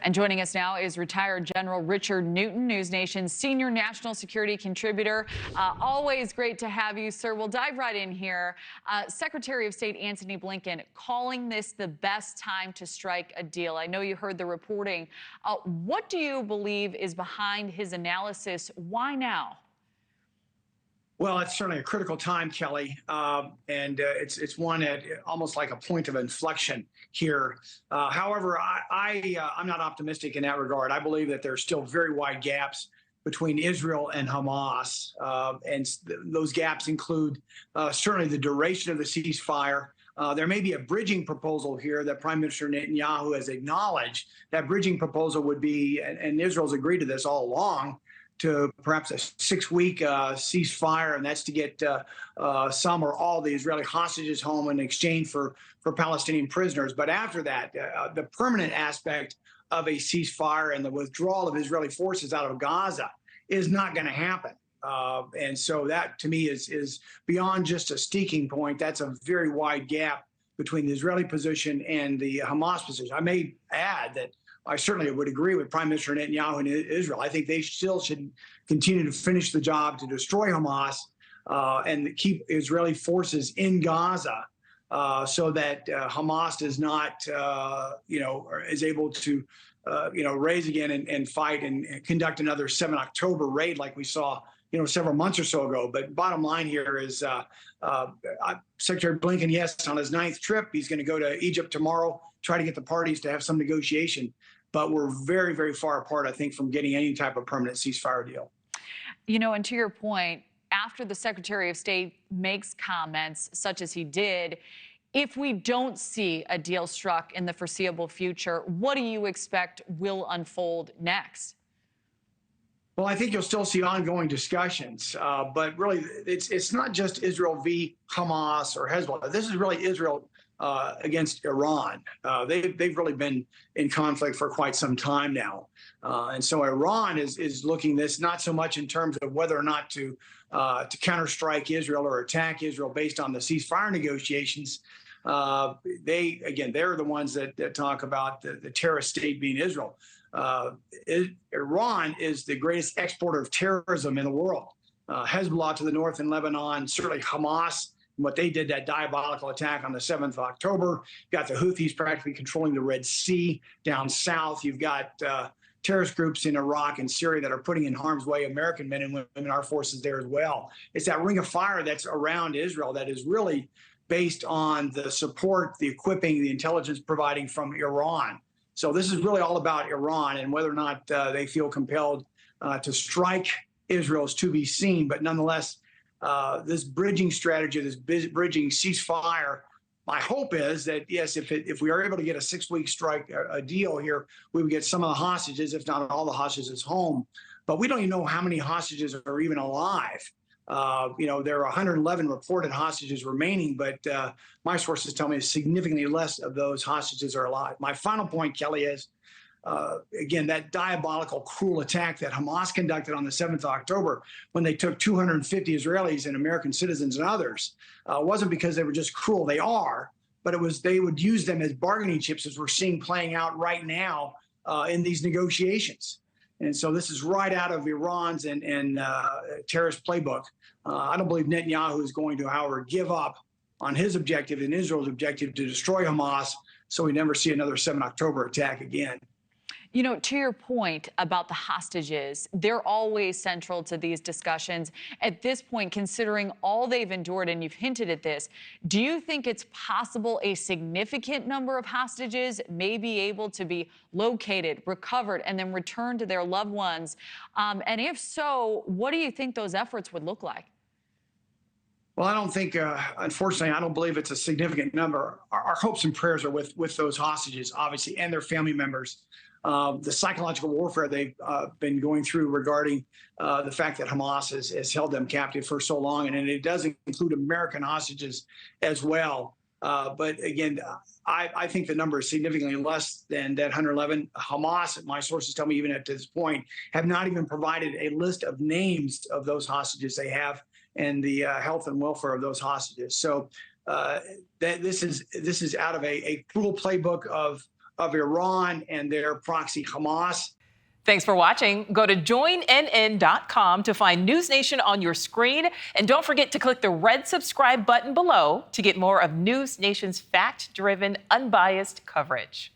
And joining us now is retired General Richard Newton, NewsNation's senior national security contributor. Always great to have you, sir. We'll dive right in here. Secretary of State Antony Blinken calling this the best time to strike a deal. I know you heard the reporting. What do you believe is behind his analysis? Why now? Well, it's certainly a critical time, Kelly, and it's one at almost like a point of inflection here. However, I'm not optimistic in that regard. I believe that there are still very wide gaps between Israel and Hamas, and those gaps include certainly the duration of the ceasefire. There may be a bridging proposal here that Prime Minister Netanyahu has acknowledged. That bridging proposal would be, and Israel's agreed to this all along, to perhaps a 6-week ceasefire, and that's to get some or all the Israeli hostages home in exchange for Palestinian prisoners. But after that, the permanent aspect of a ceasefire and the withdrawal of Israeli forces out of Gaza is not going to happen. And so that, to me, is beyond just a sticking point. That's a very wide gap between the Israeli position and the Hamas position. I may add that I certainly would agree with Prime Minister Netanyahu and Israel. I think they still should continue to finish the job to destroy Hamas and keep Israeli forces in Gaza so that Hamas does not, is able to, raise again and fight and conduct another 7 October raid like we saw, several months or so ago. But bottom line here is Secretary Blinken, yes, on his 9th trip, he's going to go to Egypt tomorrow, try to get the parties to have some negotiation. But we're very, very far apart, I think, from getting any type of permanent ceasefire deal. And to your point, after the Secretary of State makes comments such as he did, if we don't see a deal struck in the foreseeable future, what do you expect will unfold next? Well, I think you'll still see ongoing discussions, but really, it's not just Israel v. Hamas or Hezbollah. This is really Israel against Iran. They've really been in conflict for quite some time now. And so Iran is looking this not so much in terms of whether or not to counterstrike Israel or attack Israel based on the ceasefire negotiations. They're the ones that talk about the terrorist state being Israel. Iran is the greatest exporter of terrorism in the world. Hezbollah to the north in Lebanon, certainly Hamas, what they did, that diabolical attack on the 7th of October. You've got the Houthis practically controlling the Red Sea down south. You've got terrorist groups in Iraq and Syria that are putting in harm's way American men and women, our forces there as well. It's that ring of fire that's around Israel that is really based on the support, the equipping, the intelligence providing from Iran. So this is really all about Iran, and whether or not they feel compelled to strike Israel is to be seen. But nonetheless, this bridging strategy, this bridging ceasefire, my hope is that, yes, if we are able to get a 6-week strike, a deal here, we would get some of the hostages, if not all the hostages, home. But we don't even know how many hostages are even alive. There are 111 reported hostages remaining, but my sources tell me significantly less of those hostages are alive. My final point, Kelly, is again, that diabolical, cruel attack that Hamas conducted on the 7th of October when they took 250 Israelis and American citizens and others wasn't because they were just cruel. They are, but it was they would use them as bargaining chips, as we're seeing playing out right now in these negotiations. And so this is right out of Iran's and terrorist playbook. I don't believe Netanyahu is going to, however, give up on his objective and Israel's objective to destroy Hamas so we never see another 7 October attack again. To your point about the hostages, they're always central to these discussions. At this point, considering all they've endured, and you've hinted at this, do you think it's possible a significant number of hostages may be able to be located, recovered, and then returned to their loved ones? And if so, what do you think those efforts would look like? Well, I don't think, unfortunately, I don't believe it's a significant number. Our hopes and prayers are with those hostages, obviously, and their family members. The psychological warfare they've been going through regarding the fact that Hamas has held them captive for so long, and it does include American hostages as well. But again, I think the number is significantly less than that 111. Hamas, my sources tell me, even at this point, have not even provided a list of names of those hostages they have and the health and welfare of those hostages. So this is out of a cruel playbook of of Iran and their proxy Hamas. Thanks for watching. Go to joinnn.com to find News Nation on your screen. And don't forget to click the red subscribe button below to get more of News Nation's fact-driven, unbiased coverage.